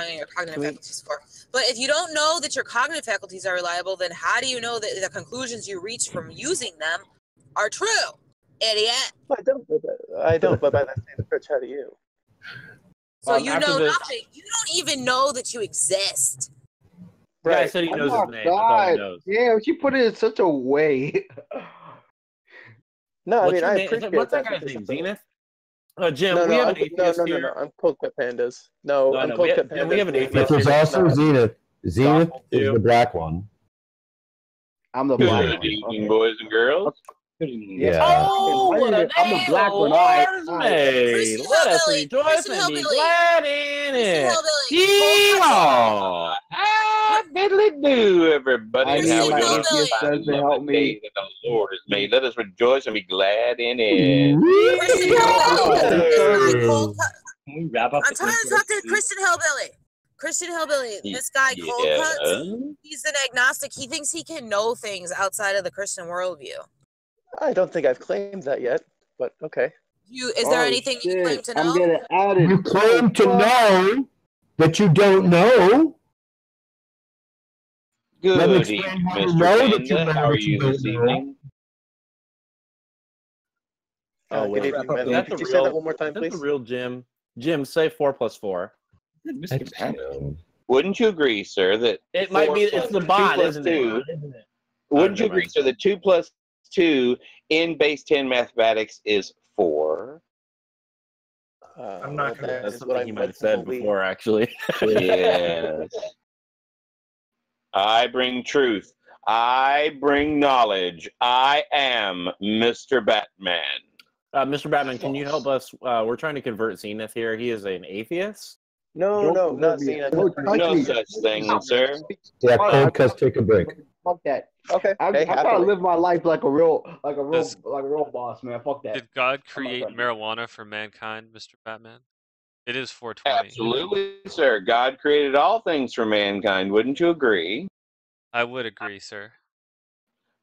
on your cognitive faculties for. But if you don't know that your cognitive faculties are reliable, then how do you know that the conclusions you reach from using them are true, idiot? I don't, but by that same approach, how do you? So you know nothing. You don't even know that you exist. Right. The guy said he knows his name. That's all he knows. Yeah, she put it in such a way. No, I mean, I appreciate what's that guy's name? Zenith? Jim, no, we have an atheist here. No, I'm Cold Cut Pandas. No, I'm Cold Cut Pandas. We have an atheist here. There's also Zenith. Zenith is the black one. I'm the black one. Good evening, boys and girls. Yeah. Oh, what a I'm the black one. Made. Let us rejoice and be glad in it. Yeehaw! Fiddly do, everybody. Now we my atheist says to help me. That the Lord has made. Let us rejoice and be glad in it. Can we wrap up? I'm trying to talk to Christian Hillbilly. Christian Hillbilly, this guy Cold Cuts, he's an agnostic. He thinks he can know things outside of the Christian worldview. I don't think I've claimed that yet, but okay. Is there anything you claim to know? I'm getting added. You claim to know that you don't know. Good evening, Mr. Panda. How are you this evening? Good evening, man. Could you say that one more time, please? That's a real Jim. Jim, say 4 plus 4. Wouldn't you agree, sir, that it might be? It's the bot, isn't it? Wouldn't you agree, sir, that 2 plus 2 in base 10 mathematics is 4? I'm not going to. That's something he might have said before, actually. Yes. I bring truth. I bring knowledge. I am Mr. Batman. Mr. Batman, can you help us? We're trying to convert Zenith here. He is an athist. No, not Zenith. No such thing, sir. Yeah, Cold Cuts, take a break. Fuck that. Okay. I'm trying to live my life like a real boss, man. Fuck that. Did God create marijuana for mankind, Mr. Batman? It is 420. Absolutely, sir. God created all things for mankind. Wouldn't you agree? I would agree, sir.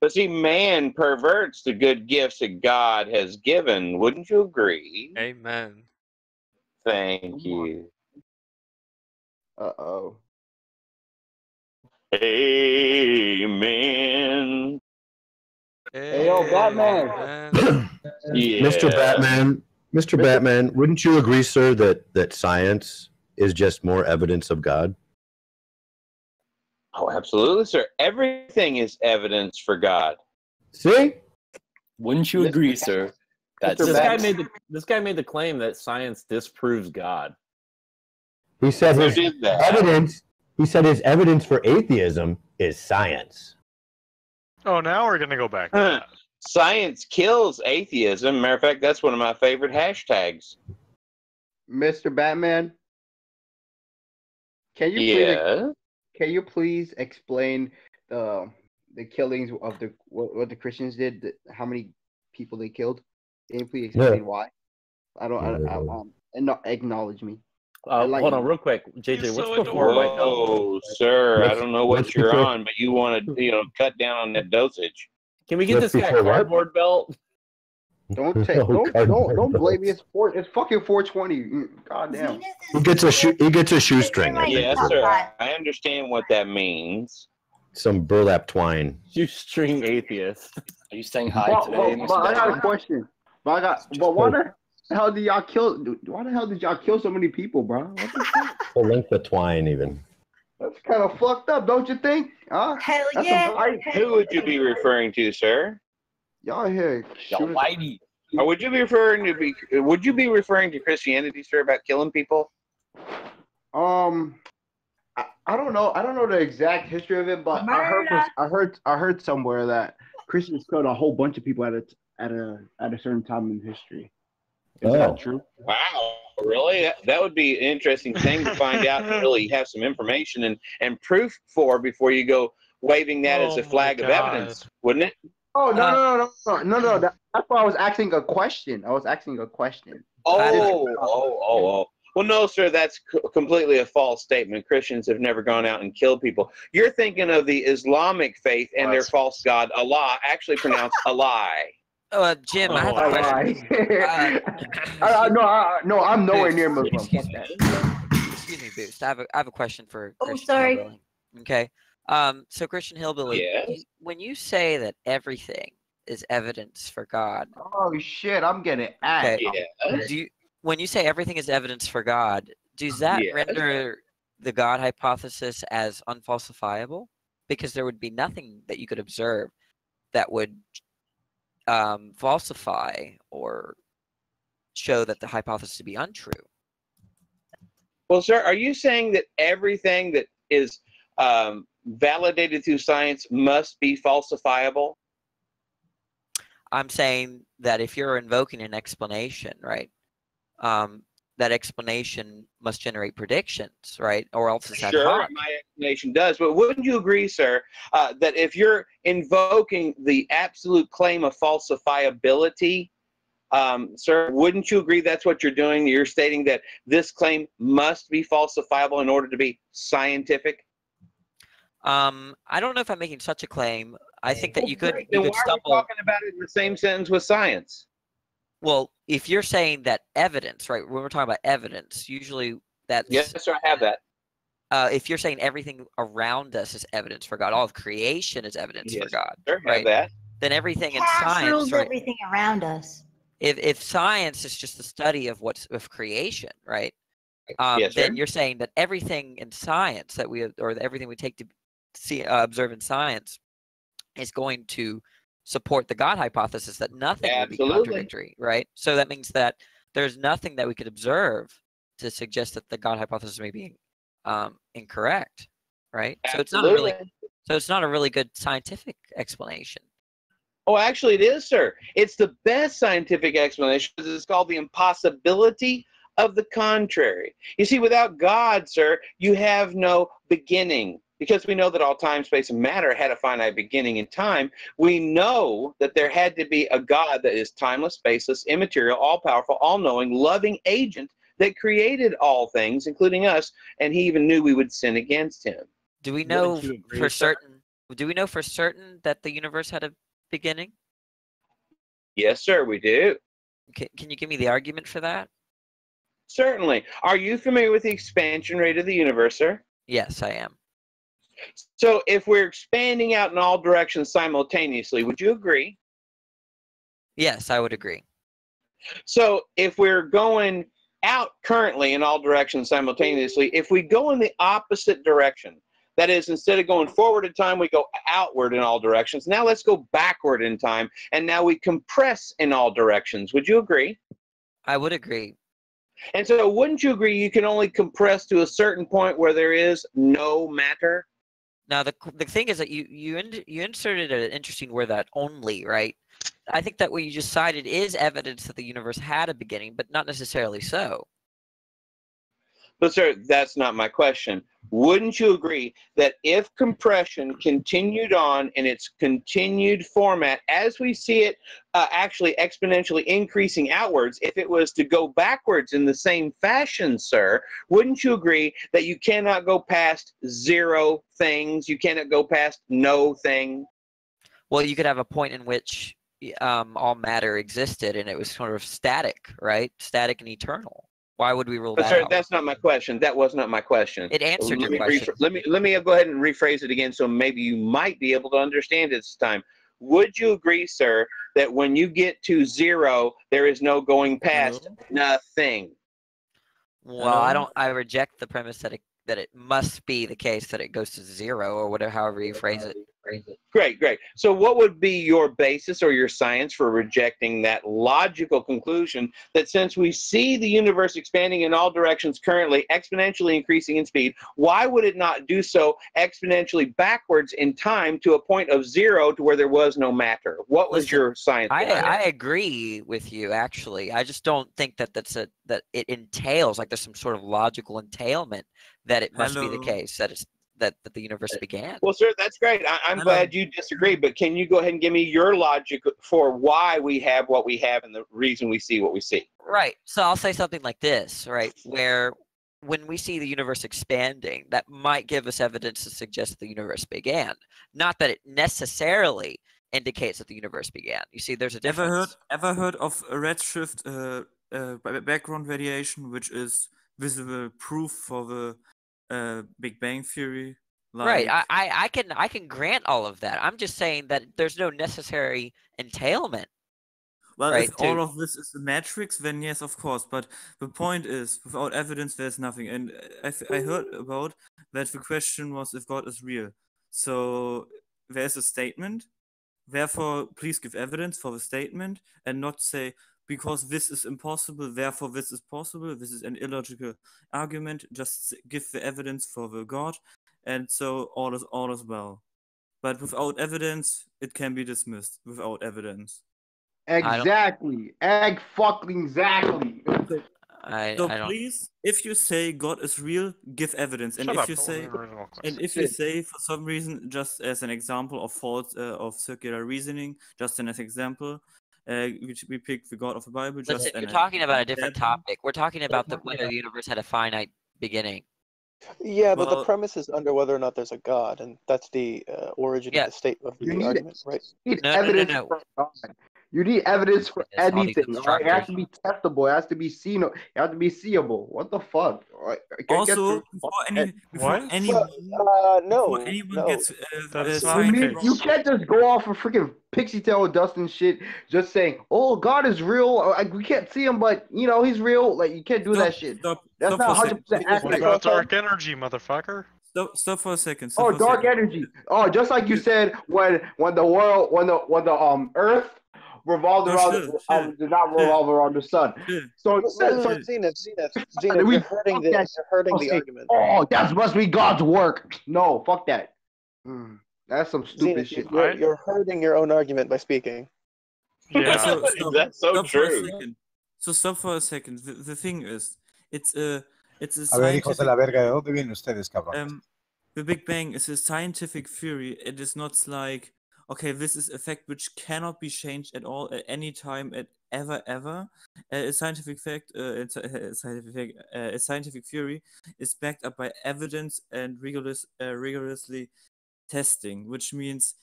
But see, man perverts the good gifts that God has given. Wouldn't you agree? Amen. Thank you. Uh-oh. Amen. Hey, yo, Batman. Yeah. Mr. Batman, wouldn't you agree, sir, that science is just more evidence of God? Oh, absolutely, sir. Everything is evidence for God. See? Wouldn't you agree, sir? This guy made the claim that science disproves God. He said his evidence for atheism is science. Oh, now we're going to go back to that. Science kills atheism. Matter of fact, that's one of my favorite hashtags. Mr. Batman, can you please explain the killings of what the Christians did? How many people they killed? Can you please explain why? Acknowledge me. Hold on, real quick, JJ. What's before? Oh, sir, I don't know what you're on, but you want to, cut down on that dosage. Can we get this guy a cardboard belt? Don't blame me. It's fucking 420. God damn. He gets a shoestring. Yes, sir. I understand what that means. Some burlap twine. Shoestring atheist. Are you saying hi today? But I got a question. Why the hell did y'all kill? Why the hell did y'all kill so many people, bro? What the fuck? The length of twine, even. That's kind of fucked up, don't you think? Huh? Hell yeah. Who would you be referring to, sir? Y'all here. Whitey. Or would you be referring to Christianity, sir, about killing people? I don't know. I don't know the exact history of it, but I heard somewhere that Christians killed a whole bunch of people at a certain time in history. Is that true? Wow, really? That would be an interesting thing to find out and really have some information and proof for before you go waving that as a flag of evidence, wouldn't it? Oh, no. That's why I was asking a question. Oh. Well, no, sir, that's completely a false statement. Christians have never gone out and killed people. You're thinking of the Islamic faith and their false god, Allah, actually pronounced a lie. Jim, I have a question. No, I'm nowhere near Muslim. excuse me, Boost. I have a question for Christian sorry. Hillbilly. Okay. So Christian Hillbilly, Yes. when you say that everything is evidence for God, Oh shit! I'm getting at. okay. Yes. When you say everything is evidence for God, does that Yes. render the God hypothesis as unfalsifiable? Because there would be nothing that you could observe that would falsify or show that the hypothesis to be untrue. Well, sir, are you saying that everything that is validated through science must be falsifiable? I'm saying that if you're invoking an explanation, right, that explanation must generate predictions, right, or else it's ad Sure, hoc. my explanation does, but wouldn't you agree, sir, that if you're invoking the absolute claim of falsifiability, sir, wouldn't you agree that's what you're doing? You're stating that this claim must be falsifiable in order to be scientific? I don't know if I'm making such a claim. I think that you could Then why stumble. are we talking about it in the same sentence with science? Well, if you're saying that evidence, right? When we're talking about evidence, usually that's Yes, sir, I have that. If you're saying everything around us is evidence for God, all of creation is evidence for God, sir, right? have that. Then everything in Cash science, rules right? everything around us. If science is just the study of what's of creation, right? Yes, then sir. you're saying that everything in science that we or everything we take to see observe in science is going to support the God hypothesis that nothing would be Absolutely. contradictory, right? So that means that there's nothing that we could observe to suggest that the God hypothesis may be incorrect, right? So it's not a really good scientific explanation. Oh, actually, it is, sir. It's the best scientific explanation. It's called the impossibility of the contrary. You see, without God, sir, you have no beginning. Because we know that all time, space, and matter had a finite beginning in time, we know that there had to be a God that is timeless, spaceless, immaterial, all-powerful, all-knowing, loving agent that created all things, including us, and he even knew we would sin against him. Do we know for certain? Do we know for certain that the universe had a beginning? Yes, sir, we do. Can you give me the argument for that? Certainly. Are you familiar with the expansion rate of the universe, sir? Yes, I am. So if we're expanding out in all directions simultaneously, would you agree? Yes, I would agree. So if we're going out currently in all directions simultaneously, if we go in the opposite direction, that is, instead of going forward in time, we go outward in all directions. Now let's go backward in time, and now we compress in all directions. Would you agree? I would agree. And so wouldn't you agree you can only compress to a certain point where there is no matter? Now, the thing is that you inserted an interesting word, that only, right? I think that what you just cited is evidence that the universe had a beginning, but not necessarily so. But, sir, that's not my question. Wouldn't you agree that if compression continued on in its continued format, as we see it actually exponentially increasing outwards, if it was to go backwards in the same fashion, sir, wouldn't you agree that you cannot go past zero things? You cannot go past no thing? Well, you could have a point in which all matter existed and it was sort of static, right? Static and eternal. Why would we rule that sir, out? that's not my question. That was not my question. It answered your question. Let me go ahead and rephrase it again so maybe you might be able to understand it this time. Would you agree, sir, that when you get to zero, there is no going past nothing? Well, I reject the premise that it must be the case that it goes to zero or whatever, however you phrase it. Great. So what would be your basis or your science for rejecting that logical conclusion that since we see the universe expanding in all directions currently, exponentially increasing in speed, why would it not do so exponentially backwards in time to a point of zero to where there was no matter? What was your science? I agree with you, actually. I just don't think that that it entails, like there's some sort of logical entailment that it must be the case that it's that the universe began. Well, sir, that's great. I'm glad you disagree, but can you go ahead and give me your logic for why we have what we have and the reason we see what we see? Right. So I'll say something like this, right, where when we see the universe expanding, that might give us evidence to suggest that the universe began. Not that it necessarily indicates that the universe began. You see, there's a difference. Ever heard of a redshift background radiation, which is visible proof for the Big Bang Theory. Right. I can grant all of that. I'm just saying that there's no necessary entailment. Well, right, if all of this is the matrix, then yes, of course. But the point is, without evidence, there's nothing. And I heard about that the question was if God is real. So there's a statement. Therefore, please give evidence for the statement and not say, because this is impossible, therefore this is possible. This is an illogical argument. Just give the evidence for the God. And so all is well. But without evidence, it can be dismissed without evidence. Exactly. Exactly. So please, if you say God is real, give evidence. And if you say for some reason, just as an example of false of circular reasoning, just as an example, we pick the God of the Bible. Listen, you're talking about a different topic. We're talking about whether the universe had a finite beginning. Yeah, but the premise is under whether or not there's a God, and that's the origin of the state of the argument, right? You need evidence for God. You need evidence for anything. Right? It has to be testable. It has to be seen. It has to be seeable. What the fuck? Also, before anyone gets, you can't just go off of freaking pixie tail dust and shit, just saying, "Oh, God is real." Like, we can't see him, but you know he's real. Like, you can't do that shit. That's not 100% accurate. What about dark energy, motherfucker? Stop for a second. Dark energy. Oh, just like you said when the Earth revolved around did not revolve around the sun. So Zenith, you're hurting the argument. Oh, that must be God's work. No, fuck that. That's some stupid shit. You're hurting your own argument by speaking. Yeah, that's so true. So stop for a second. The thing is, it's a hijos de la verga, ¿de dónde vienen ustedes, cabrón? The Big Bang is a scientific theory. It is not like, okay, this is a fact which cannot be changed at all at any time, ever. A scientific fact, a scientific theory is backed up by evidence and rigorously testing, which means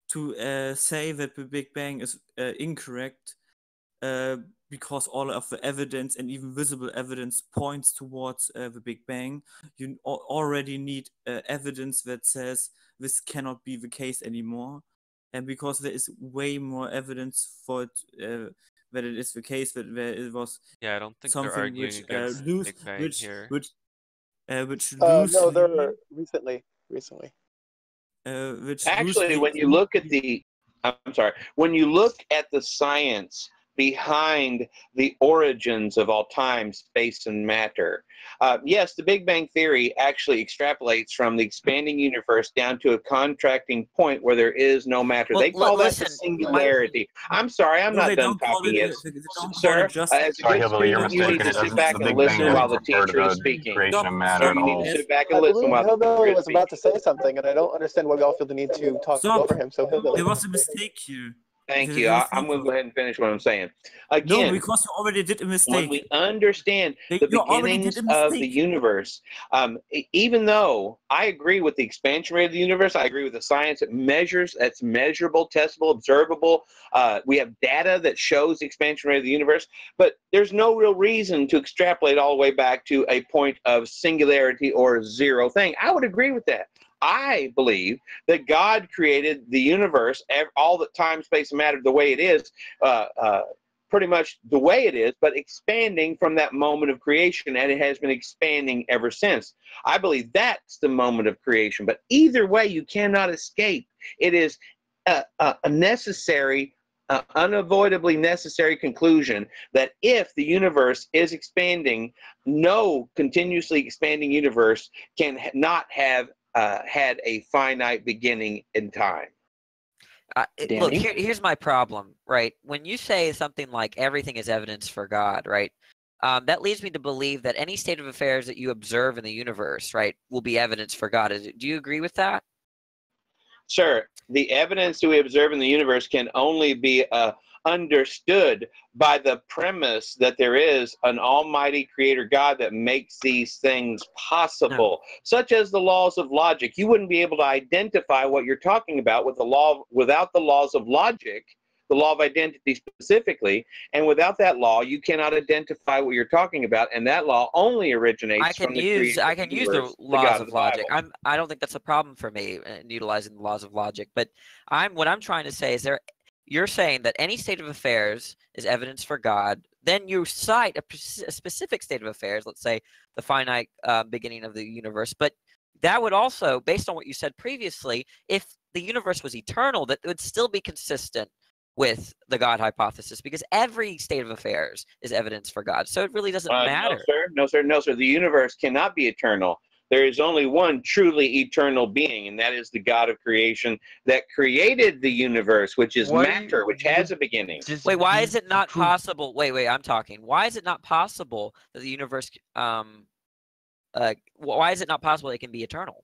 to say that the Big Bang is incorrect because all of the evidence and even visible evidence points towards the Big Bang. You already need evidence that says this cannot be the case anymore. And because there is way more evidence for it, that it is the case that it was I don't think something they're arguing which against Big Bang here. No, they're recently. Actually, when you look at when you look at the science behind the origins of all time, space, and matter. Yes, the Big Bang Theory actually extrapolates from the expanding universe down to a contracting point where there is no matter. They call that the singularity. I'm sorry, I'm not done talking yet. Sir, as a good student, you need to sit back and listen while the teacher is speaking. You need to sit back and listen while the teacher Hillbilly was about to say something, and I don't understand why we all feel the need to talk over him. So Hillbilly. There was a mistake here. Thank you. I'm going to go ahead and finish what I'm saying. Again, no, because you already did a mistake. When we understand the beginnings of the universe, even though I agree with the expansion rate of the universe, I agree with the science. It measures, that's measurable, testable, observable. We have data that shows the expansion rate of the universe, but there's no real reason to extrapolate all the way back to a point of singularity or zero thing. I would agree with that. I believe that God created the universe, all the time, space, and matter the way it is, pretty much the way it is, but expanding from that moment of creation, and it has been expanding ever since. I believe that's the moment of creation, but either way, you cannot escape. It is a necessary, unavoidably necessary conclusion that if the universe is expanding, no continuously expanding universe can not have had a finite beginning in time. Look, here's my problem, right? When you say something like everything is evidence for God, right? That leads me to believe that any state of affairs that you observe in the universe, right, will be evidence for God. Do you agree with that? Sure. The evidence that we observe in the universe can only be understood by the premise that there is an almighty creator God that makes these things possible, such as the laws of logic. You wouldn't be able to identify what you're talking about with without the laws of logic. the law of identity specifically. And without that law, you cannot identify what you're talking about. And that law only originates from the creator I of can the use universe, the the laws God of the logic. Bible. I don't think that's a problem for me in utilizing the laws of logic. But what I'm trying to say is you're saying that any state of affairs is evidence for God. Then you cite a specific state of affairs, let's say the finite beginning of the universe. But that would also, based on what you said previously, if the universe was eternal, that would still be consistent with the God hypothesis, because every state of affairs is evidence for God. So it really doesn't matter. No, sir. The universe cannot be eternal. There is only one truly eternal being, and that is the God of creation that created the universe, which is matter, which has a beginning. Wait, why is it not possible? Wait, I'm talking. Why is it not possible that the universe, why is it not possible it can be eternal?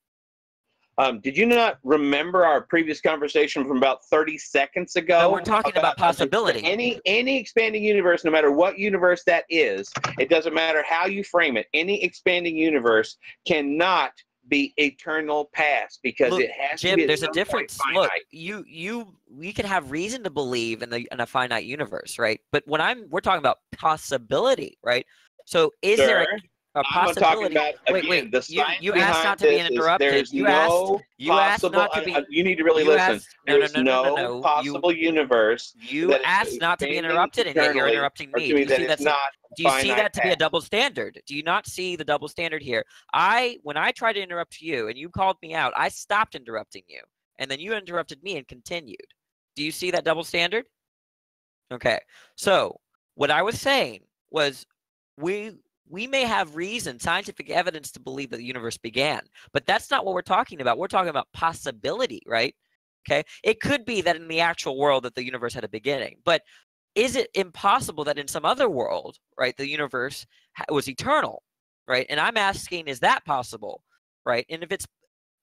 Did you not remember our previous conversation from about 30 seconds ago? No, we're talking about possibility. Any expanding universe, no matter what universe that is, it doesn't matter how you frame it, any expanding universe cannot be eternal past, because it has Jim, to be there's a difference. Look, we can have reason to believe in a finite universe, right? But we're talking about possibility, right? So is there a possibility? Wait. You asked not to be interrupted. You asked not to be. You need to really listen. There's no possible universe. You asked not to be interrupted, and yet you're interrupting me. Do you see that to be a double standard? Do you not see the double standard here? When I tried to interrupt you and you called me out, I stopped interrupting you, and then you interrupted me and continued. Do you see that double standard? Okay. So what I was saying was we may have reason, scientific evidence to believe that the universe began, but that's not what we're talking about. We're talking about possibility, right? Okay. It could be that in the actual world that the universe had a beginning, but is it impossible that in some other world, right, the universe was eternal, right? And I'm asking, is that possible, right? And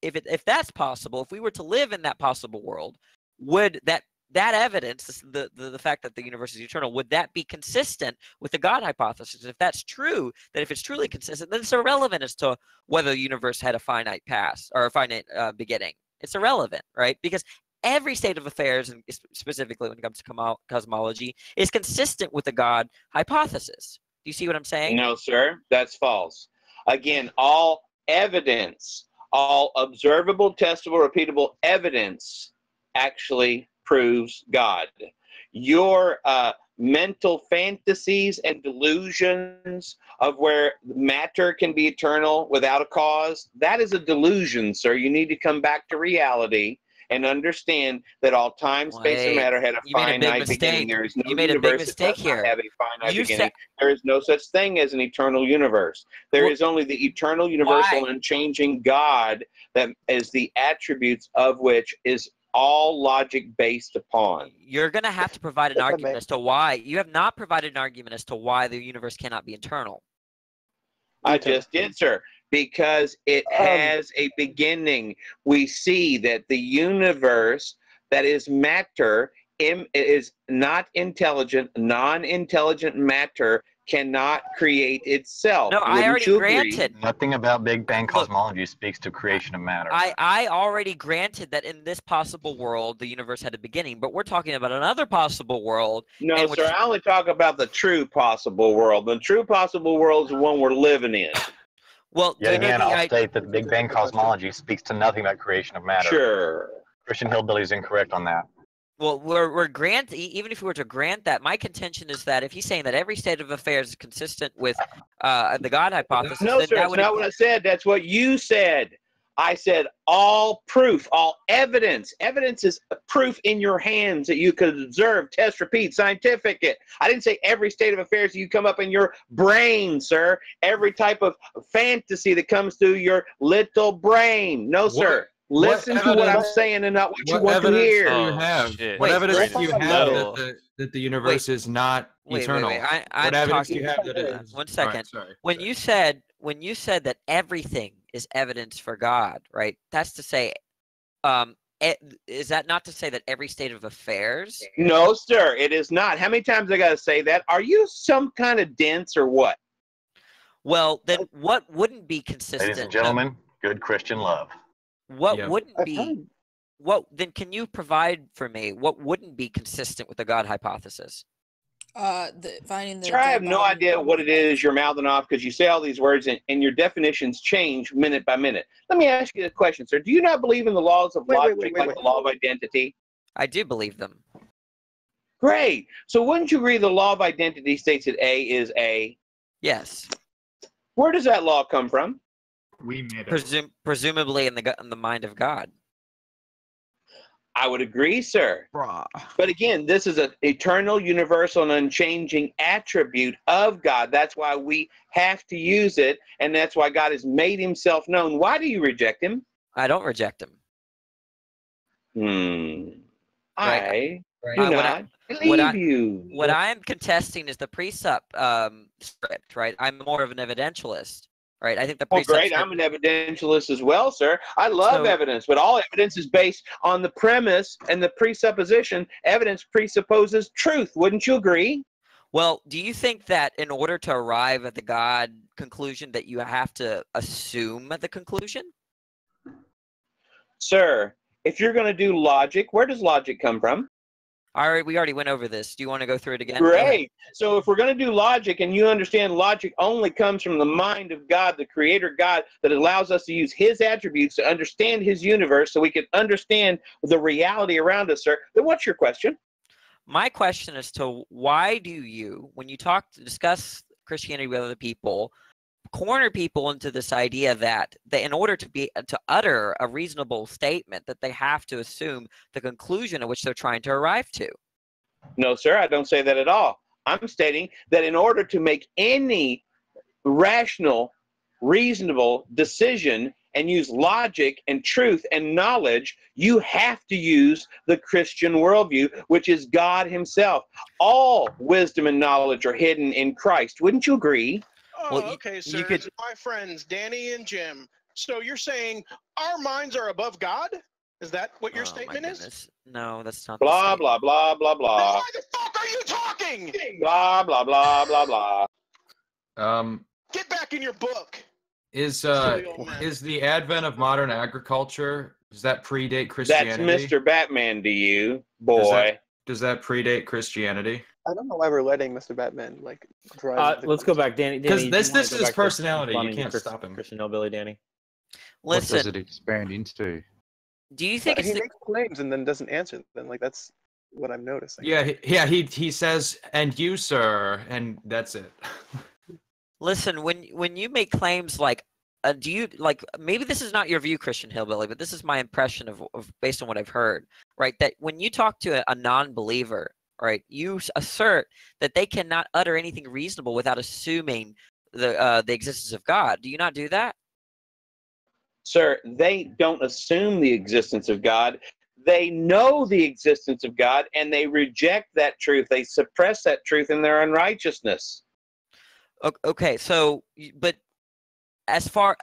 if that's possible, if we were to live in that possible world, would that evidence, the fact that the universe is eternal, would that be consistent with the God hypothesis? If that's true, then if it's truly consistent, then it's irrelevant as to whether the universe had a finite past or a finite beginning. It's irrelevant, right? Because every state of affairs, and specifically when it comes to cosmology, is consistent with the God hypothesis. Do you see what I'm saying? No, sir. That's false. Again, all evidence, all observable, testable, repeatable evidence actually proves God. Your mental fantasies and delusions of where matter can be eternal without a cause, that is a delusion, sir. You need to come back to reality and understand that all time, space, and matter had a finite beginning. There is no universe that does not have a finite beginning. There is no such thing as an eternal universe. There is only the eternal, universal, and unchanging God that is the attributes of which is all logic based upon. You're going to have to provide an argument as to why. You have not provided an argument as to why the universe cannot be eternal. I just did, sir. Because it has a beginning. We see that the universe that is matter is not intelligent. Non-intelligent matter cannot create itself. No, I already granted. Nothing about Big Bang cosmology speaks to creation of matter. I already granted that in this possible world, the universe had a beginning, but we're talking about another possible world. No, sir, I only talk about the true possible world. The true possible world is the one we're living in. Well, yet again, I'll state that Big Bang cosmology speaks to nothing about creation of matter. Sure. Christian Hillbilly is incorrect on that. Well, even if we were to grant that, my contention is that if he's saying that every state of affairs is consistent with the God hypothesis, no, sir, that's not what I said. That's what you said. I said all proof, all evidence. Evidence is proof in your hands that you could observe, test, repeat, scientific it. I didn't say every state of affairs that you come up in your brain, sir. Every type of fantasy that comes through your little brain. No, sir. Listen to what I'm saying and not what you want to hear. What evidence do you have that the universe is not eternal? What evidence do you have that it is? 1 second. When you said that everything is evidence for God, right? That's to say, is that not to say that every state of affairs? No, sir, it is not. How many times I got to say that? Are you some kind of dense or what? Well, then what wouldn't be consistent? Ladies and gentlemen, good Christian love. What wouldn't be? then can you provide for me what wouldn't be consistent with the God hypothesis? Finding the. Sir, I have no idea what it is you're mouthing off because you say all these words and your definitions change minute by minute. Let me ask you a question, sir. Do you not believe in the laws of logic like the law of identity? I do believe them. Great. So wouldn't you agree the law of identity states that A is A? Yes. Where does that law come from? We made it. Presumably in the mind of God. I would agree, sir. But again, this is an eternal, universal, and unchanging attribute of God. That's why we have to use it, and that's why God has made himself known. Why do you reject him? I don't reject him. I do not believe you. What I am contesting is the precept script, right? I'm more of an evidentialist. Right, I think the precept. Great. I'm an evidentialist as well, sir. I love evidence, but all evidence is based on the premise and the presupposition. Evidence presupposes truth. Wouldn't you agree? Well, do you think that in order to arrive at the God conclusion that you have to assume the conclusion? Sir, if you're going to do logic, where does logic come from? All right, we already went over this. Do you want to go through it again? Great. So if we're going to do logic and you understand logic only comes from the mind of God, the creator God, that allows us to use his attributes to understand his universe so we can understand the reality around us, sir, then what's your question? My question is to why do you, when you discuss Christianity with other people, corner people into this idea that in order to utter a reasonable statement that they have to assume the conclusion at which they're trying to arrive to? No, sir, I don't say that at all. I'm stating that in order to make any rational, reasonable decision and use logic and truth and knowledge, you have to use the Christian worldview, which is God himself. All wisdom and knowledge are hidden in Christ. Wouldn't you agree? Oh, okay, sir. My friends, Danny and Jim. So you're saying our minds are above God? Is that what your statement is? No, that's not. Blah, blah, blah, blah, blah. Then why the fuck are you talking? Blah, blah, blah, blah, blah. Get back in your book. Is the advent of modern agriculture, does that predate Christianity? That's Mr. Batman to you, boy. Does that predate Christianity? I don't know why we're letting Mr. Batman drive. Let's go back, Danny. Because this is his personality. You can't stop him. Christian Hillbilly, Danny. What Listen. does it expand into? Do you think he makes claims and then doesn't answer them? Like that's what I'm noticing. Yeah. He says, "And you, sir," and that's it. Listen, when you make claims like, do you maybe this is not your view, Christian Hillbilly, but this is my impression of based on what I've heard, right? That when you talk to a non-believer, right, you assert that they cannot utter anything reasonable without assuming the existence of God. Do you not do that? Sir, they don't assume the existence of God. They know the existence of God, and they reject that truth. They suppress that truth in their unrighteousness. Okay, so, but as far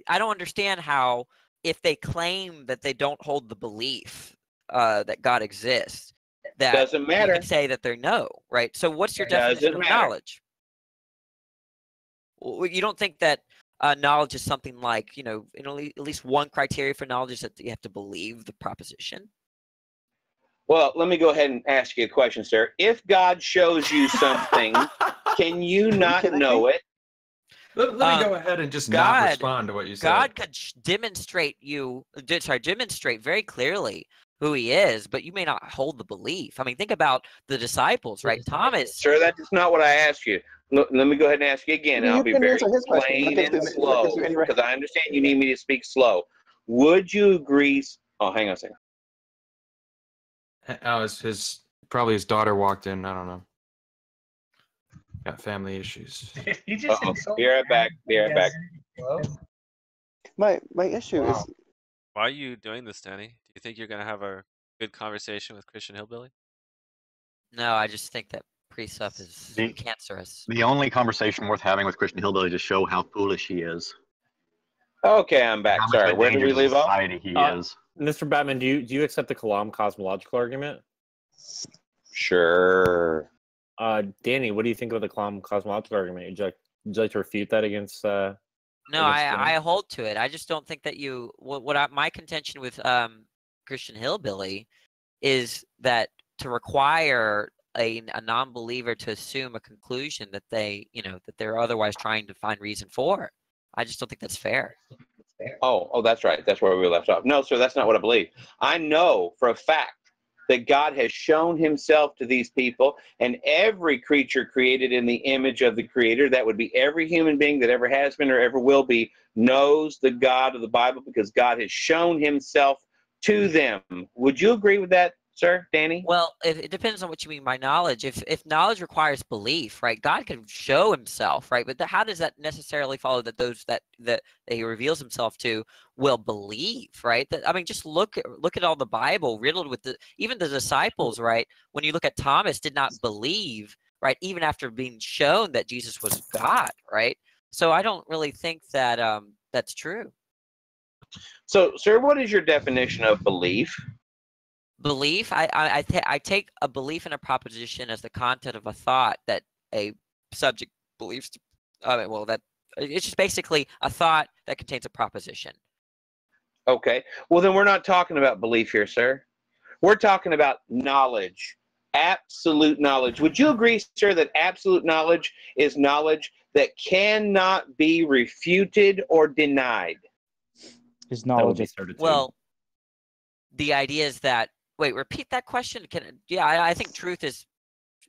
I don't understand how, if they claim that they don't hold the belief that God exists, that doesn't matter. You can say that they know, right? So what's your definition of knowledge? You don't think that knowledge is something like, at least one criteria for knowledge is that you have to believe the proposition? Well, let me go ahead and ask you a question, sir. If God shows you something, can you not know it? Let me go ahead and just not respond to what you said. God could demonstrate very clearly who he is, but you may not hold the belief. I mean, think about the disciples, right? Thomas. Sir, that's not what I asked you. Let me go ahead and ask you again. I'll be very plain and slow because I understand you need me to speak slow. Would you agree? Oh, hang on a second. Oh, probably his daughter walked in. I don't know. Got family issues. Be right back. My issue is. Why are you doing this, Danny? Do you think you're gonna have a good conversation with Christian Hillbilly? No, I just think that precept is cancerous. The only conversation worth having with Christian Hillbilly to show how foolish he is. Okay, I'm back. Sorry, where did we leave off? He is. Mr. Batman, do you accept the Kalam cosmological argument? Sure. Danny, what do you think of the Kalam cosmological argument? Would you like to refute that against? No, I hold to it. I just don't think that my contention with Christian Hillbilly is that to require a non-believer to assume a conclusion that that they're otherwise trying to find reason for. I just don't think that's fair. Oh, that's right. That's where we left off. No, sir, that's not what I believe. I know for a fact that God has shown himself to these people, and every creature created in the image of the Creator, that would be every human being that ever has been or ever will be, knows the God of the Bible because God has shown himself to them. Would you agree with that, sir, Danny? Well, it depends on what you mean by knowledge. If knowledge requires belief, right? God can show himself, right? But how does that necessarily follow that those that he reveals himself to will believe, right? I mean, just look at all the Bible riddled with even the disciples, right? When you look at Thomas, did not believe, right? Even after being shown that Jesus was God, right? So I don't really think that that's true. So, sir, what is your definition of belief? Belief, I take a belief in a proposition as the content of a thought that a subject believes. That it's just basically a thought that contains a proposition. Okay. Well, then we're not talking about belief here, sir. We're talking about knowledge, absolute knowledge. Would you agree, sir, that absolute knowledge is knowledge that cannot be refuted or denied? Is knowledge certitude? Well, the idea is that. Wait, repeat that question. I think truth is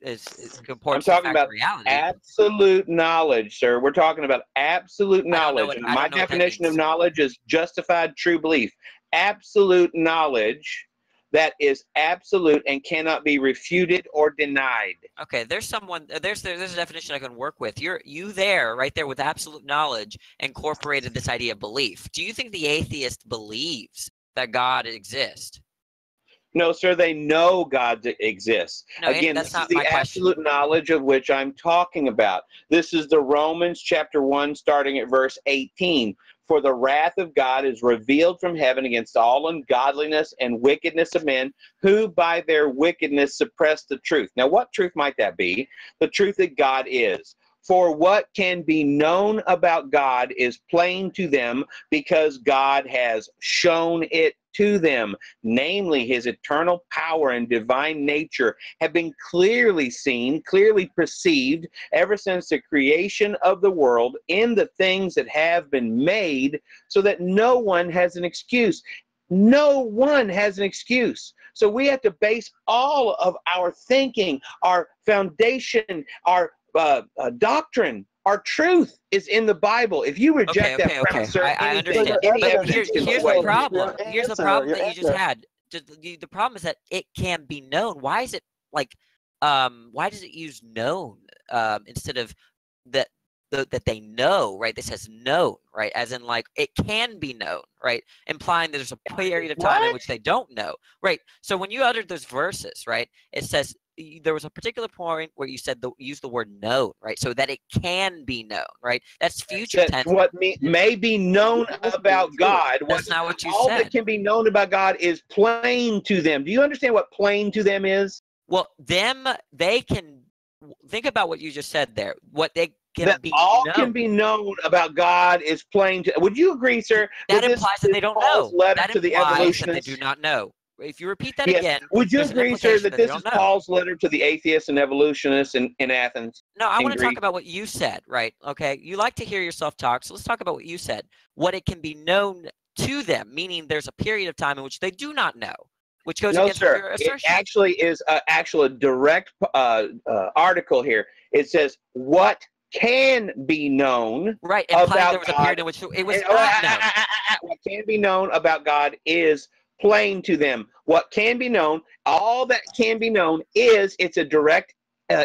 I'm talking about reality. Absolute knowledge, sir. We're talking about absolute knowledge. My definition of knowledge is justified true belief. Absolute knowledge that is absolute and cannot be refuted or denied. Okay, there's a definition I can work with. You there, right there with absolute knowledge, incorporated this idea of belief. Do you think the atheist believes that God exists? No, sir, they know God exists. No, again, that's this is the absolute knowledge of which I'm talking about. This is the Romans chapter 1, starting at verse 18. For the wrath of God is revealed from heaven against all ungodliness and wickedness of men, who by their wickedness suppress the truth. Now, what truth might that be? The truth that God is. For what can be known about God is plain to them, because God has shown it to them, namely his eternal power and divine nature have been clearly seen, clearly perceived ever since the creation of the world in the things that have been made, so that no one has an excuse. No one has an excuse. So we have to base all of our thinking, our foundation, our doctrine, our truth is in the Bible. If you reject that premise, sir, I understand. But here's the problem. Here's the problem that you just had. The problem is that it can be known. Why is it like? Why does it use known instead of that they know? Right. This has known. Right. As in, like, it can be known. Right. Implying that there's a period of time in which they don't know. Right. So when you uttered those verses, right, it says. There was a particular point where you said use the word known, right? So that it can be known, right? That's future tense. What may be known about God. That's not what you all said. All that can be known about God is plain to them. Do you understand what plain to them is? Well, they can think about what you just said there. What they can that be all known. Can be known about God is plain to. Would you agree, sir? That implies that they don't know. Letter to the implies that they do not know. If you repeat that again, would you agree, sir, that this is Paul's letter to the atheists and evolutionists in Athens? No, I want to talk about what you said, right? Okay, you like to hear yourself talk, so let's talk about what you said. What it can be known to them, meaning there's a period of time in which they do not know, which goes against your assertion. It actually is a direct article here. It says what can be known right, implying there was a period in which it was not known. What can be known about God is plain to them. What can be known, all that can be known is it's a direct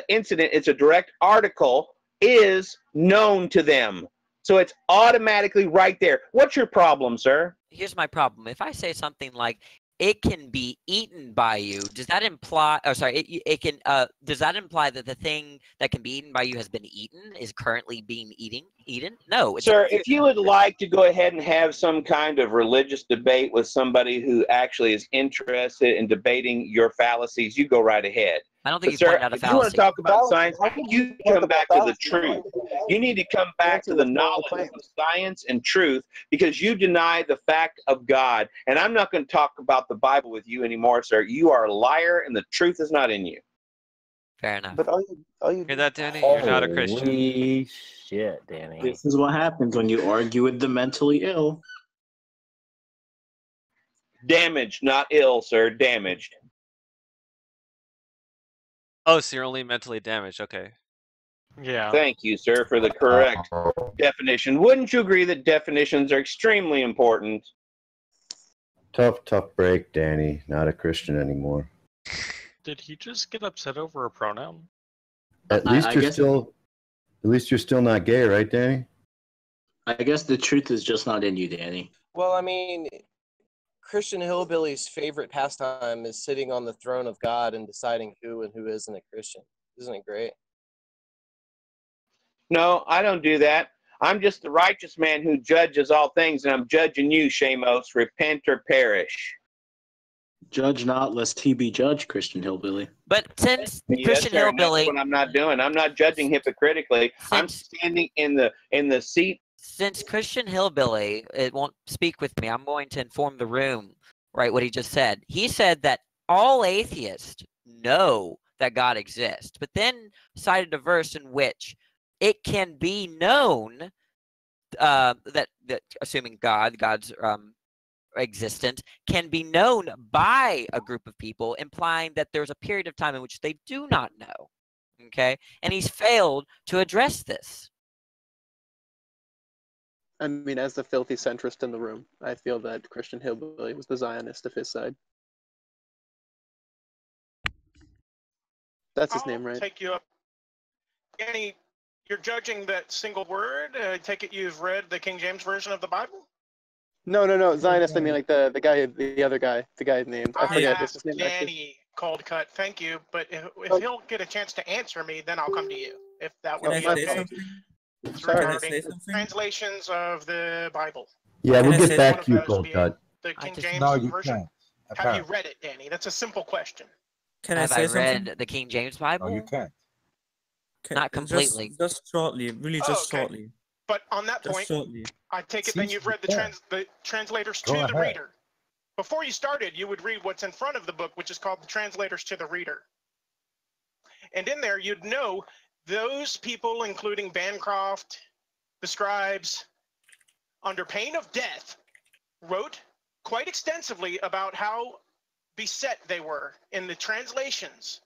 incident, it's a direct article, is known to them. So it's automatically right there. What's your problem, sir? Here's my problem. If I say something like, it can be eaten by you, does that imply, does that imply that the thing that can be eaten by you has been eaten, is currently being eaten? No. Sir, if you would like to go ahead and have some kind of religious debate with somebody who actually is interested in debating your fallacies, you go right ahead. I don't think he's Sir, pointing out a if you want fallacy. to talk about science, you come back to the truth. You need to come back to the knowledge of science and truth because you deny the fact of God. And I'm not going to talk about the Bible with you anymore, sir. You are a liar, and the truth is not in you. Fair enough. But all you Hear that, Danny? You're not a Christian. Holy shit, Danny. This is what happens when you argue with the mentally ill. Damaged, not ill, sir. Damaged. Oh, so you're only mentally damaged. Okay. Yeah. Thank you, sir, for the correct definition. Wouldn't you agree that definitions are extremely important? Tough break, Danny. Not a Christian anymore. Did he just get upset over a pronoun? At least you're still not gay, right, Danny? I guess the truth is just not in you, Danny. Well, I mean, Christian Hillbilly's favorite pastime is sitting on the throne of God and deciding who and who isn't a Christian. Isn't it great? No, I don't do that. I'm just the righteous man who judges all things, and I'm judging you, Shamos. Repent or perish. Judge not, lest he be judged, Christian Hillbilly. But since Yes, Christian sir, and Hillbilly, that's what I'm not doing. I'm not judging hypocritically. I'm standing in the seat. Since Christian Hillbilly, it won't speak with me, I'm going to inform the room, right, what he just said. He said that all atheists know that God exists, but then cited a verse in which it can be known that assuming God's existence can be known by a group of people, implying that there's a period of time in which they do not know. Okay, and he's failed to address this. I mean, as the filthy centrist in the room, I feel that Christian Hillbilly was the Zionist of his side. That's his name, right? Take you up. Danny, you're judging that single word. I take it you've read the King James Version of the Bible? No, Zionist. I mean, like the other guy, the guy's name. I forget. What's his name? Danny, Actually? Cold cut. Thank you. But if he'll get a chance to answer me, then I'll come to you. If that would be okay. It's regarding translations of the Bible. Yeah, we'll get back to you, Cold Cut. The King James No, you Version. can't. Have you read it, Danny? That's a simple question. Have I read the King James Bible? No, you can't. Not completely. Just shortly, really just shortly. But on that point, I take it then you've read the translators to the reader. Before you started, you would read what's in front of the book, which is called the translators to the reader. And in there, you'd know those people, including Bancroft, the scribes, under pain of death, wrote quite extensively about how beset they were in the translations.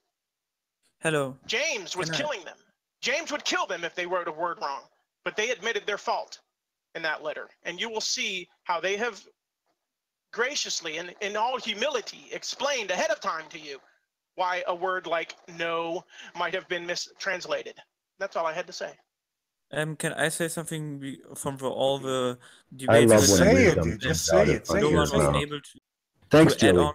Hello. James was killing them. James would kill them if they wrote a word wrong, but they admitted their fault in that letter. And you will see how they have graciously and in all humility explained ahead of time to you why a word like no might have been mistranslated. That's all I had to say. Can I say something from all the I debates? love when Just say it. No one was able Thanks, to add Joey. on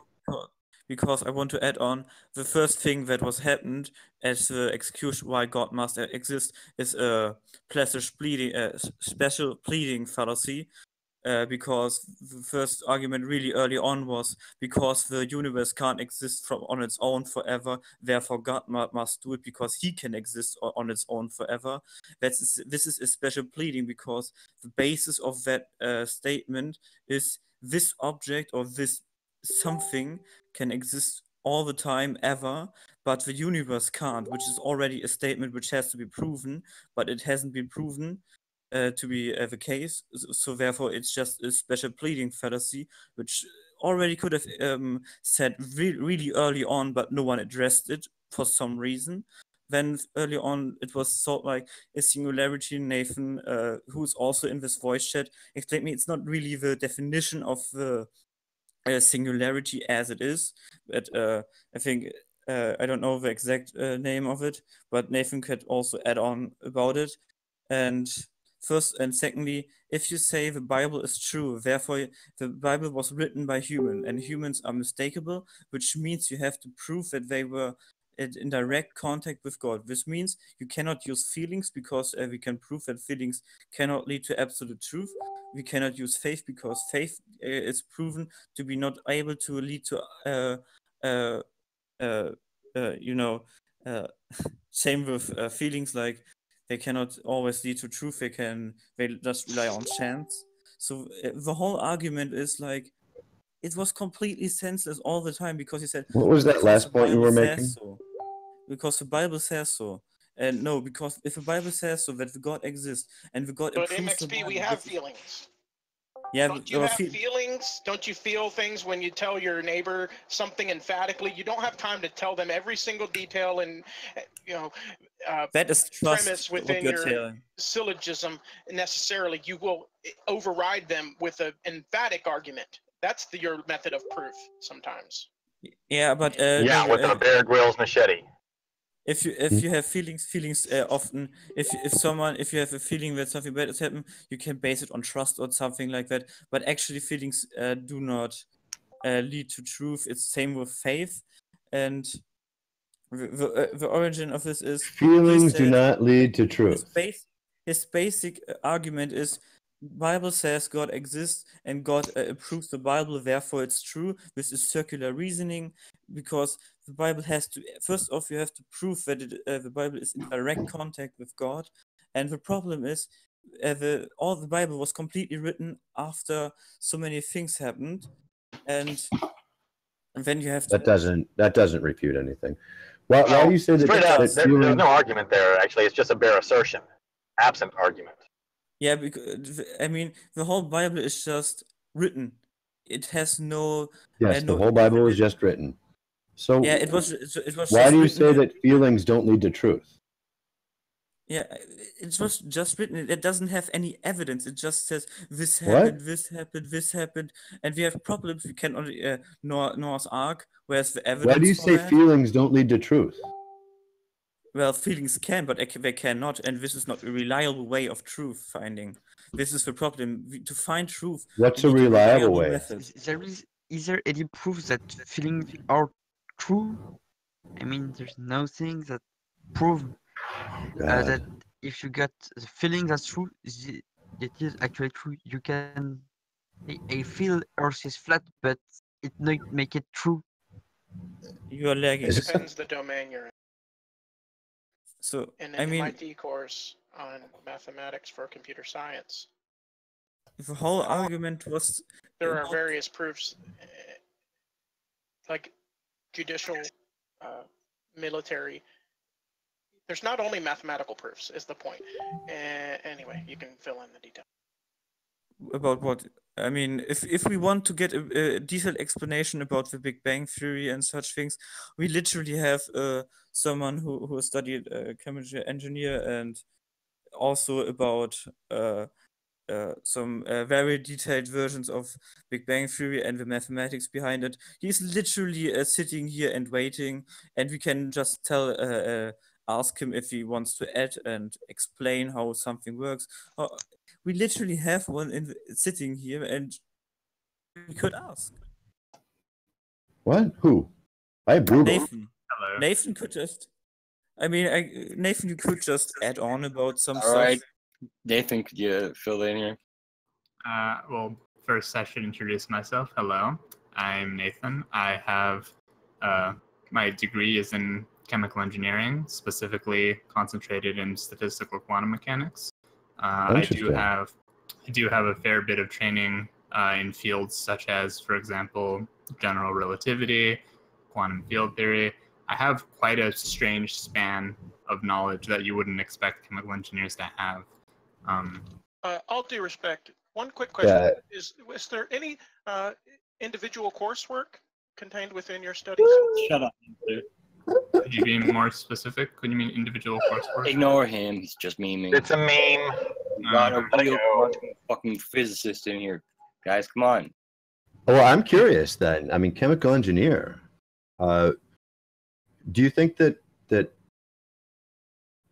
because I want to add on the first thing that was happened as the excuse why God must exist is a special pleading fallacy. Because the first argument really early on was because the universe can't exist on its own forever, therefore God must do it because he can exist on its own forever. This is a special pleading because the basis of that statement is this object or this something can exist all the time ever, but the universe can't, which is already a statement which has to be proven, but it hasn't been proven to be the case, so therefore it's just a special pleading fallacy, which already could have said really early on, but no one addressed it for some reason. Then early on it was thought like a singularity. Nathan, who's also in this voice chat, explained me it's not really the definition of the singularity as it is, but I think I don't know the exact name of it, but Nathan could also add on about it. And first and secondly, if you say the Bible is true, therefore the Bible was written by humans, and humans are mistakable, which means you have to prove that they were in direct contact with God. This means you cannot use feelings because we can prove that feelings cannot lead to absolute truth. We cannot use faith because faith is proven to be not able to lead to you know, same with feelings, like they cannot always lead to truth. They just rely on chance. So the whole argument is like, it was completely senseless all the time, because he said, What was that because last the point you Bible were says making? so. Because the Bible says so. And no, because if the Bible says so, that the God exists, and the God But approves the MXP, Bible, we have feelings. yeah, Don't you have feelings? Don't you feel things when you tell your neighbor something emphatically? You don't have time to tell them every single detail and, you know, that is trust, premise what within you're your telling. syllogism necessarily. You will override them with an emphatic argument. That's your method of proof sometimes. Yeah, but yeah, no, with a Bear Grylls machete. if you have feelings often, if you have a feeling that something bad has happened, you can base it on trust or something like that. But actually, feelings do not lead to truth. It's same with faith, and the origin of this is Feelings do not lead to truth. His basic argument is, Bible says God exists and God approves the Bible, therefore it's true. This is circular reasoning, because the Bible has to, first off, you have to prove that the Bible is in direct contact with God. And the problem is, all the Bible was completely written after so many things happened, and then you have to... That doesn't refute anything. Why do you say that? Straight up, that there's no argument there. Actually, it's just a bare assertion, absent argument. Yeah, because I mean, the whole Bible is just written. It has no. Yes, the whole Bible is just written. So yeah, it was. Why just do you written say that feelings don't lead to truth? Yeah, it was just written. It doesn't have any evidence. It just says this happened, this happened, this happened, and we have problems. We can only Noah's Ark. Where's the evidence? Why do you say feelings don't lead to truth? Well, feelings can, but they cannot, and this is not a reliable way of truth finding. This is the problem. To find truth, What's we a need reliable way? method. Is there any proof that feelings are true? I mean, there's nothing that prove that if you got the feeling that's true, it is actually true. You can I feel Earth is flat, but it not make it true. You are lagging. It depends the domain you're in. So in an MIT course on mathematics for computer science, the whole argument was there are various proofs, like judicial, military. There's not only mathematical proofs, is the point. Anyway, you can fill in the detail. About what? I mean, if we want to get a detailed explanation about the Big Bang Theory and such things, we literally have someone who studied chemical engineer and also about some very detailed versions of Big Bang Theory and the mathematics behind it. He's literally sitting here and waiting, and we can just ask him if he wants to add and explain how something works. We literally have one sitting here, and we could ask. What? Who? I have Google. Nathan. Hello. Nathan could just. I mean, Nathan, you could just add on about some stuff. All right. Nathan, could you fill in here? Well, first I should introduce myself. Hello, I'm Nathan. I have my degree is in chemical engineering, specifically concentrated in statistical quantum mechanics. I do have a fair bit of training in fields such as, for example, general relativity, quantum field theory. I have quite a strange span of knowledge that you wouldn't expect chemical engineers to have. All due respect, one quick question: was there any individual coursework contained within your studies? Shut up. Could you be more specific? Could you mean individual coursework? Ignore him. He's just memeing. It's a meme. We got a real fucking physicist in here, guys. Come on. Well, I'm curious then. I mean, chemical engineer. Do you think that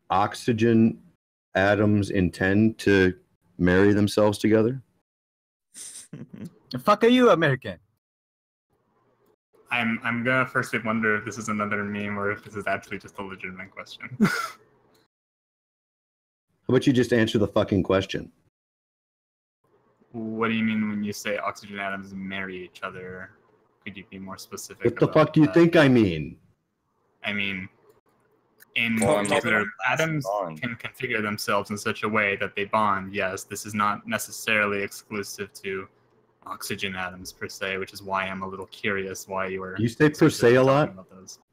oxygen atoms intend to marry themselves together? The fuck are you, American? I'm gonna firstly wonder if this is another meme or if this is actually just a legitimate question. How about you just answer the fucking question? What do you mean when you say oxygen atoms marry each other? Could you be more specific? What the fuck do you think I mean? I mean, in particular, atoms can configure themselves in such a way that they bond. Yes, this is not necessarily exclusive to oxygen atoms per se, which is why I'm a little curious why you were. You say per se a lot?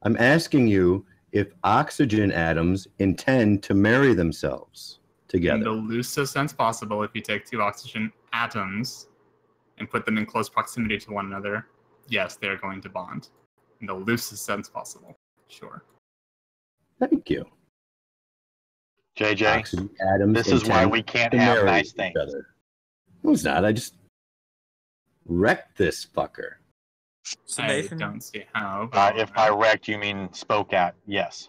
I'm asking you if oxygen atoms intend to marry themselves together. In the loosest sense possible, if you take two oxygen atoms and put them in close proximity to one another, yes, they're going to bond. In the loosest sense possible, sure. Thank you. JJ, this is why we can't have nice things. No, it's not. I just wrecked this fucker. So I don't see how. If by wrecked you mean spoke at, yes.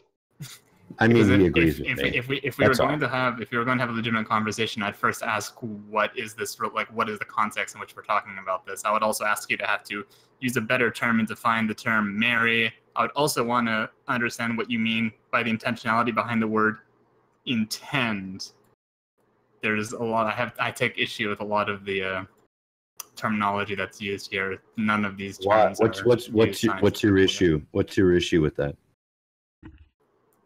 I mean, he agrees with me. If we were going to have a legitimate conversation, I'd first ask what is this, like, what is the context in which we're talking about this. I would also ask you to have to use a better term and define the term marry. I would also want to understand what you mean by the intentionality behind the word intend. There's a lot. I take issue with a lot of the terminology that's used here. None of these terms. What's your issue? What's your issue with that?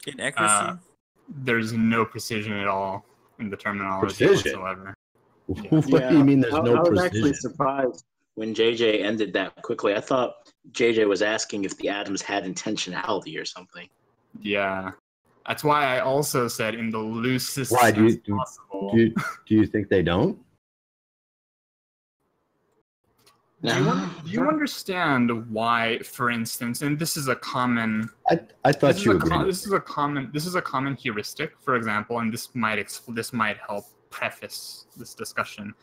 Inaccuracy? There's no precision at all in the terminology whatsoever. What do you mean there's no precision? I was actually surprised when JJ ended that quickly. I thought JJ was asking if the atoms had intentionality or something. Yeah. That's why I also said in the loosest sense possible. Do you think they don't? Do you understand why, for instance, and this is a common. I thought you agreed. This is a common heuristic, for example, and this might help preface this discussion.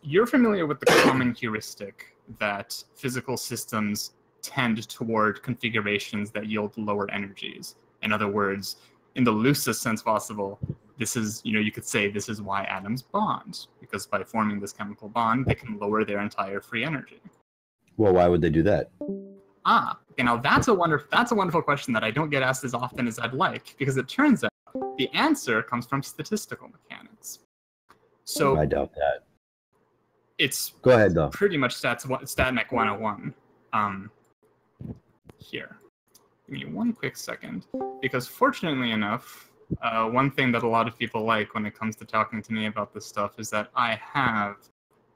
You're familiar with the common heuristic that physical systems tend toward configurations that yield lower energies. In other words, in the loosest sense possible, this is, you could say this is why atoms bond, because by forming this chemical bond, they can lower their entire free energy. Well, why would they do that? That's a wonderful question that I don't get asked as often as I'd like, because it turns out the answer comes from statistical mechanics. So I doubt that. It's go ahead though. Pretty much Stat Mech 101. Here, give me one quick second, because fortunately enough, one thing that a lot of people like when it comes to talking to me about this stuff is that I have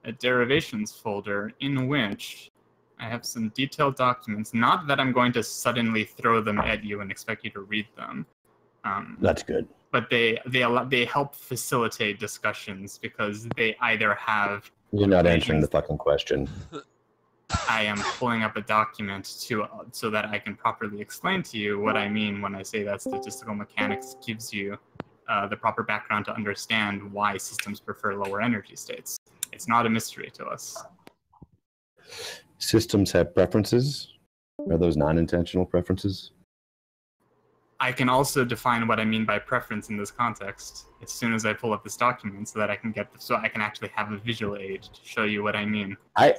a derivations folder in which I have some detailed documents. Not that I'm going to suddenly throw them at you and expect you to read them. That's good. But they help facilitate discussions because they either have. You're not answering the fucking question. I am pulling up a document so that I can properly explain to you what I mean when I say that statistical mechanics gives you the proper background to understand why systems prefer lower energy states. It's not a mystery to us. Systems have preferences? Are those non-intentional preferences? I can also define what I mean by preference in this context as soon as I pull up this document, so that I can actually have a visual aid to show you what I mean. I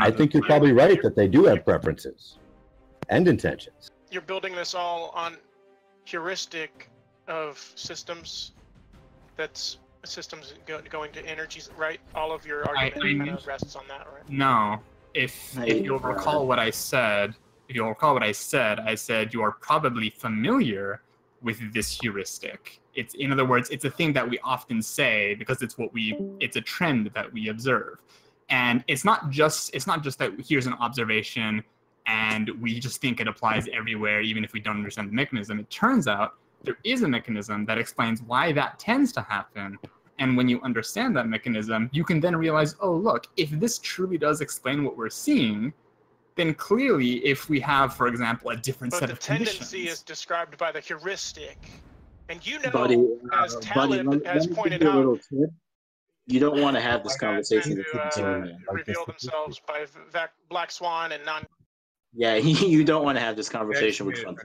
think you're probably right that they do have preferences and intentions. You're building this all on heuristic of systems. That's systems going to energies, right? All of your argument rests on that, right? No. If you'll recall what I said. I said you are probably familiar with this heuristic. In other words, it's a thing that we often say because it's a trend that we observe. And it's not just that here's an observation and we just think it applies everywhere, even if we don't understand the mechanism. It turns out there is a mechanism that explains why that tends to happen. And when you understand that mechanism, you can then realize, oh, look, if this truly does explain what we're seeing, then clearly, if we have, for example, a different set of conditions... But the tendency is described by the heuristic. And you know, as Taleb has pointed out... You don't want to have this conversation with people. Reveal themselves by Black Swan and non... Yeah, you don't want to have this conversation with Fun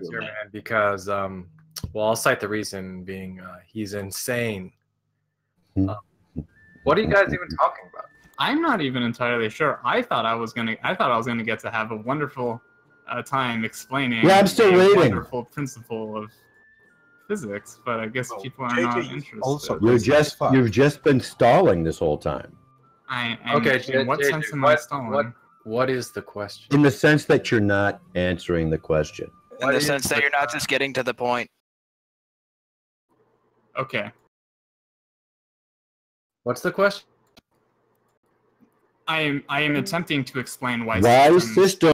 because, well, I'll cite the reason being he's insane. What are you guys even talking about? I'm not even entirely sure. I thought I was gonna get to have a wonderful time explaining. Yeah, I'm still waiting. Wonderful principle of physics, but I guess people are not interested. Also, you've just been stalling this whole time. In what sense am I stalling? What is the question? In the sense that you're not answering the question. in the sense that you're not just getting to the point. Okay. What's the question? I am attempting to explain why Why systems system